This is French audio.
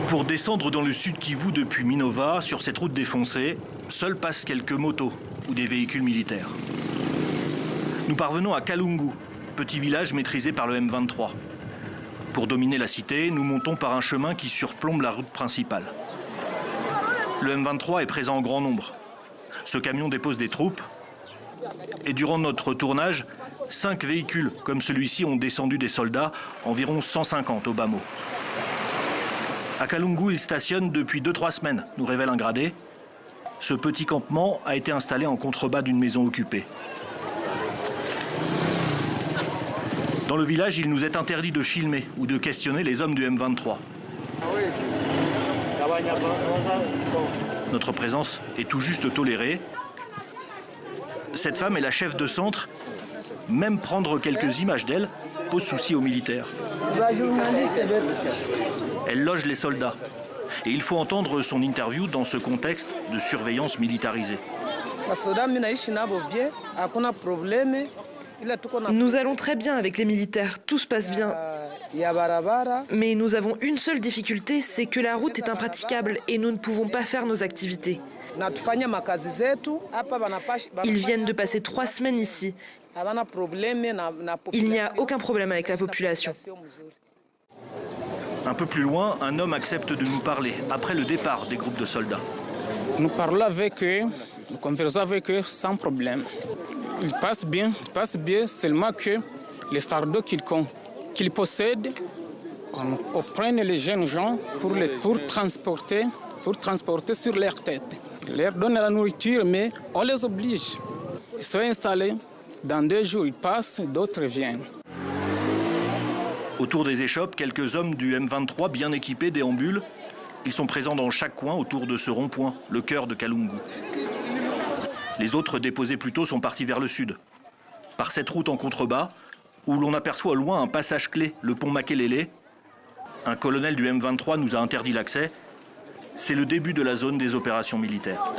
Pour descendre dans le sud Kivu depuis Minova, sur cette route défoncée, seuls passent quelques motos ou des véhicules militaires. Nous parvenons à Kalungu, petit village maîtrisé par le M23. Pour dominer la cité, nous montons par un chemin qui surplombe la route principale. Le M23 est présent en grand nombre. Ce camion dépose des troupes. Et durant notre tournage, 5 véhicules comme celui-ci ont descendu des soldats, environ 150 au bas mot. À Kalungu, ils stationnent depuis 2-3 semaines, nous révèle un gradé. Ce petit campement a été installé en contrebas d'une maison occupée. Dans le village, il nous est interdit de filmer ou de questionner les hommes du M23. Notre présence est tout juste tolérée. Cette femme est la chef de centre. Même prendre quelques images d'elle pose souci aux militaires. Elle loge les soldats. Et il faut entendre son interview dans ce contexte de surveillance militarisée. Nous allons très bien avec les militaires, tout se passe bien. Mais nous avons une seule difficulté, c'est que la route est impraticable et nous ne pouvons pas faire nos activités. Ils viennent de passer 3 semaines ici. Il n'y a aucun problème avec la population. Un peu plus loin, un homme accepte de nous parler après le départ des groupes de soldats. Nous parlons avec eux, nous conversons avec eux sans problème. Ils passent bien, seulement que les fardeaux qu'ils possèdent, on prend les jeunes gens pour transporter sur leur tête. Ils leur donnent la nourriture, mais on les oblige. Ils sont installés, dans 2 jours ils passent, d'autres viennent. Autour des échoppes, quelques hommes du M23 bien équipés déambulent. Ils sont présents dans chaque coin autour de ce rond-point, le cœur de Kalungu. Les autres déposés plus tôt sont partis vers le sud. Par cette route en contrebas, où l'on aperçoit au loin un passage clé, le pont Makelele, un colonel du M23 nous a interdit l'accès. C'est le début de la zone des opérations militaires.